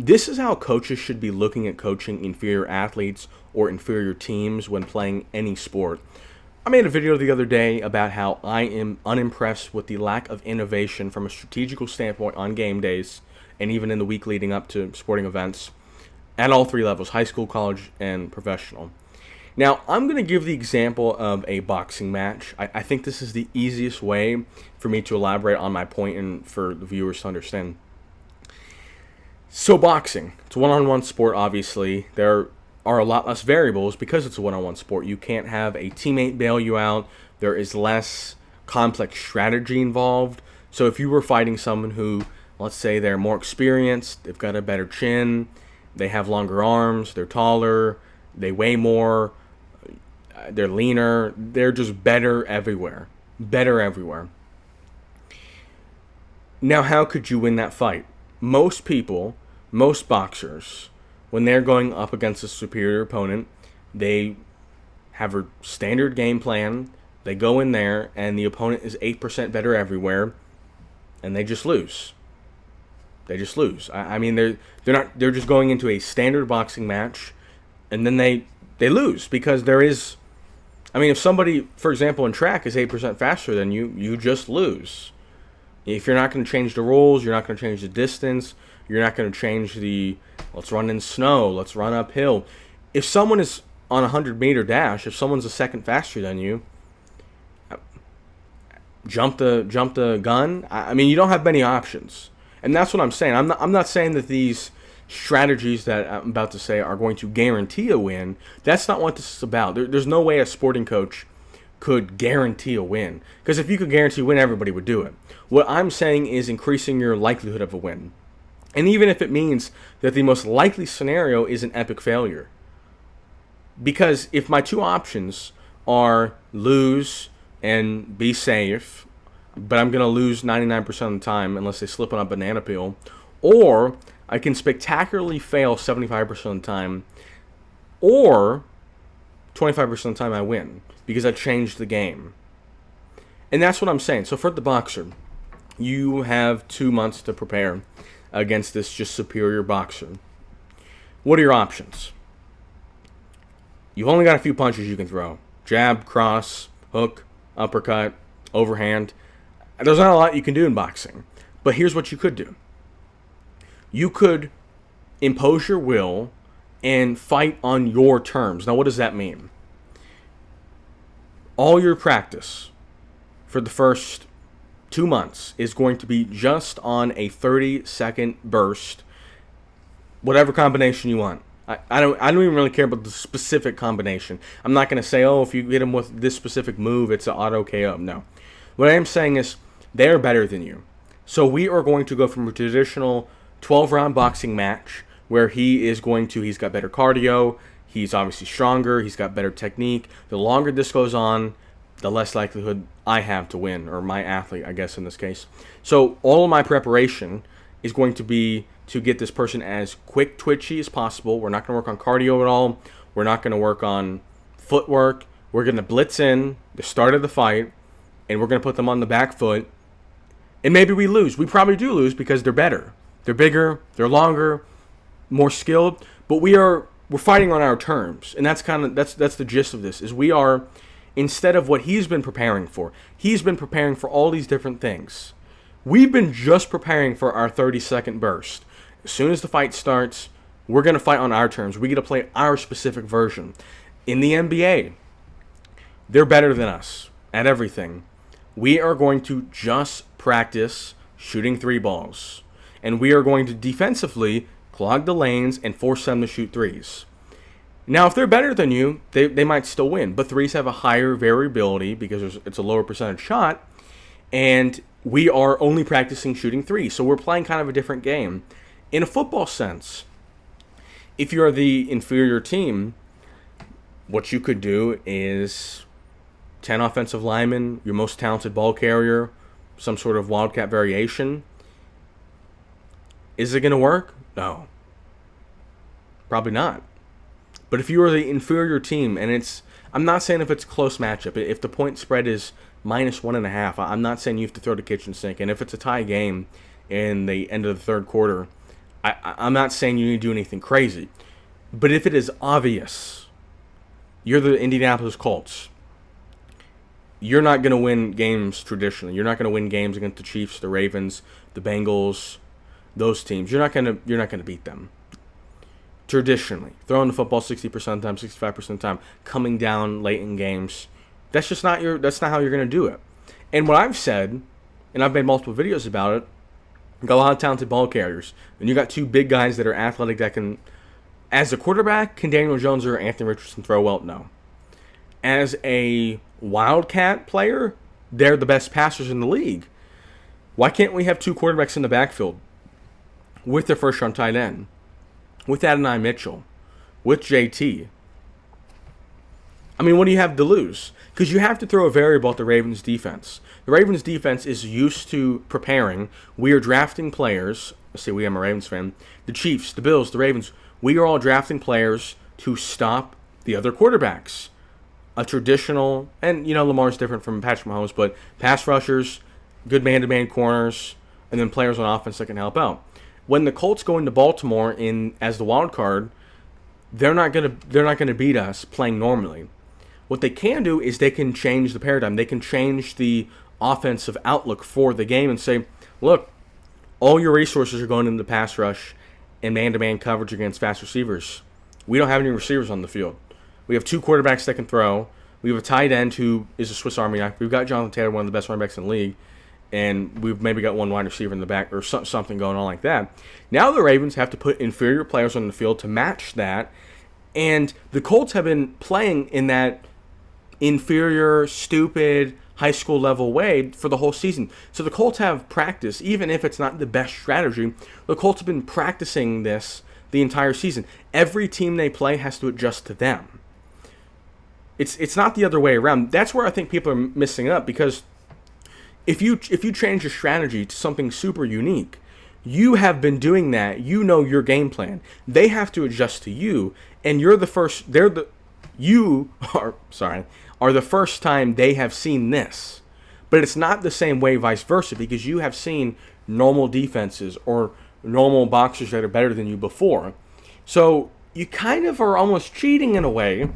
This is how coaches should be looking at coaching inferior athletes or inferior teams when playing any sport. I made a video the other day about how I am unimpressed with the lack of innovation from a strategical standpoint on game days and even in the week leading up to sporting events at all three levels: high school, college, and professional. Now, I'm going to give the example of a boxing match. I think this is the easiest way for me to elaborate on my point and for the viewers to understand. So boxing, it's a one-on-one sport, obviously. There are a lot less variables because it's a one-on-one sport. You can't have a teammate bail you out. There is less complex strategy involved. So if you were fighting someone who, let's say they're more experienced, they've got a better chin, they have longer arms, they're taller, they weigh more, they're leaner, they're just better everywhere. Better everywhere. Now, how could you win that fight? Most people, most boxers, when they're going up against a superior opponent, they have a standard game plan. They go in there, and the opponent is 8% better everywhere, and they just lose. They just lose. I mean, they're just going into a standard boxing match, and then they lose because there is. I mean, if somebody, for example, in track is 8% faster than you, you just lose. If you're not going to change the rules, you're not going to change the distance, you're not going to change the, let's run in snow, let's run uphill. If someone is on a 100-meter dash, if someone's a second faster than you, jump the gun. I mean, you don't have many options. And that's what I'm saying. I'm not saying that these strategies that I'm about to say are going to guarantee a win. That's not what this is about. There's no way a sporting coach could guarantee a win. Because if you could guarantee a win, everybody would do it. What I'm saying is increasing your likelihood of a win. And even if it means that the most likely scenario is an epic failure. Because if my two options are lose and be safe, but I'm going to lose 99% of the time unless they slip on a banana peel, or I can spectacularly fail 75% of the time, or 25% of the time I win because I changed the game. And that's what I'm saying. So for the boxer, you have 2 months to prepare against this just superior boxer. What are your options? You've only got a few punches you can throw. Jab, cross, hook, uppercut, overhand. There's not a lot you can do in boxing. But here's what you could do. You could impose your will and fight on your terms. Now, what does that mean? All your practice for the first 2 months is going to be just on a 30-second burst, whatever combination you want. I don't even really care about the specific combination. I'm not going to say, oh, if you hit him with this specific move, it's an auto KO. No. What I am saying is they're better than you. So we are going to go from a traditional 12-round boxing match where he's got better cardio, he's obviously stronger, he's got better technique. The longer this goes on, the less likelihood I have to win, or my athlete, I guess, in this case. So all of my preparation is going to be to get this person as quick twitchy as possible. We're not going to work on cardio at all. We're not going to work on footwork. We're going to blitz in the start of the fight, and we're going to put them on the back foot. And maybe we lose. We probably do lose because they're better. They're bigger, they're longer, more skilled, but we're fighting on our terms. And that's the gist of this. Is we are, instead of what he's been preparing for all these different things. We've been just preparing for our 30-second burst. As soon as the fight starts, we're going to fight on our terms. We get to play our specific version. In the NBA, they're better than us at everything. We are going to just practice shooting 3 balls. And we are going to defensively clog the lanes and force them to shoot threes. Now, if they're better than you, they might still win. But threes have a higher variability because it's a lower percentage shot. And we are only practicing shooting threes. So we're playing kind of a different game. In a football sense, if you're the inferior team, what you could do is 10 offensive linemen, your most talented ball carrier, some sort of wildcat variation. Is it going to work? No. Probably not. But if you are the inferior team, and I'm not saying if it's a close matchup, if the point spread is -1.5, I'm not saying you have to throw the kitchen sink. And if it's a tie game in the end of the third quarter, I'm not saying you need to do anything crazy, but if it is obvious, you're the Indianapolis Colts. You're not going to win games traditionally. You're not going to win games against the Chiefs, the Ravens, the Bengals, those teams. You're not going to beat them. Traditionally, throwing the football 60% of the time, 65% of the time, coming down late in games. That's not how you're going to do it. And what I've said, and I've made multiple videos about it, you got a lot of talented ball carriers, and you got two big guys that are athletic that can, as a quarterback, can Daniel Jones or Anthony Richardson throw well? No. As a Wildcat player, they're the best passers in the league. Why can't we have two quarterbacks in the backfield with their first-round tight end, with Adonai Mitchell, with JT? I mean, what do you have to lose? Because you have to throw a variable at the Ravens' defense. The Ravens' defense is used to preparing. We are drafting players. Let's see, I'm a Ravens fan. The Chiefs, the Bills, the Ravens. We are all drafting players to stop the other quarterbacks. A traditional, and Lamar's different from Patrick Mahomes, but pass rushers, good man-to-man corners, and then players on offense that can help out. When the Colts go into Baltimore as the wild card, they're not gonna beat us playing normally. What they can do is they can change the paradigm. They can change the offensive outlook for the game and say, look, all your resources are going into the pass rush and man-to-man coverage against fast receivers. We don't have any receivers on the field. We have two quarterbacks that can throw. We have a tight end who is a Swiss Army knife. We've got Jonathan Taylor, one of the best running backs in the league, and we've maybe got one wide receiver in the back or something going on like that. Now the Ravens have to put inferior players on the field to match that, and the Colts have been playing in that inferior, stupid, high school level way for the whole season. So the Colts have practice, even if it's not the best strategy. The Colts have been practicing this the entire season. Every team they play has to adjust to them. It's not the other way around. That's where I think people are missing up, because if you change your strategy to something super unique, you have been doing that. You know your game plan. They have to adjust to you, and you're the first. You are the first time they have seen this. But it's not the same way vice versa, because you have seen normal defenses or normal boxers that are better than you before. So you kind of are almost cheating in a way,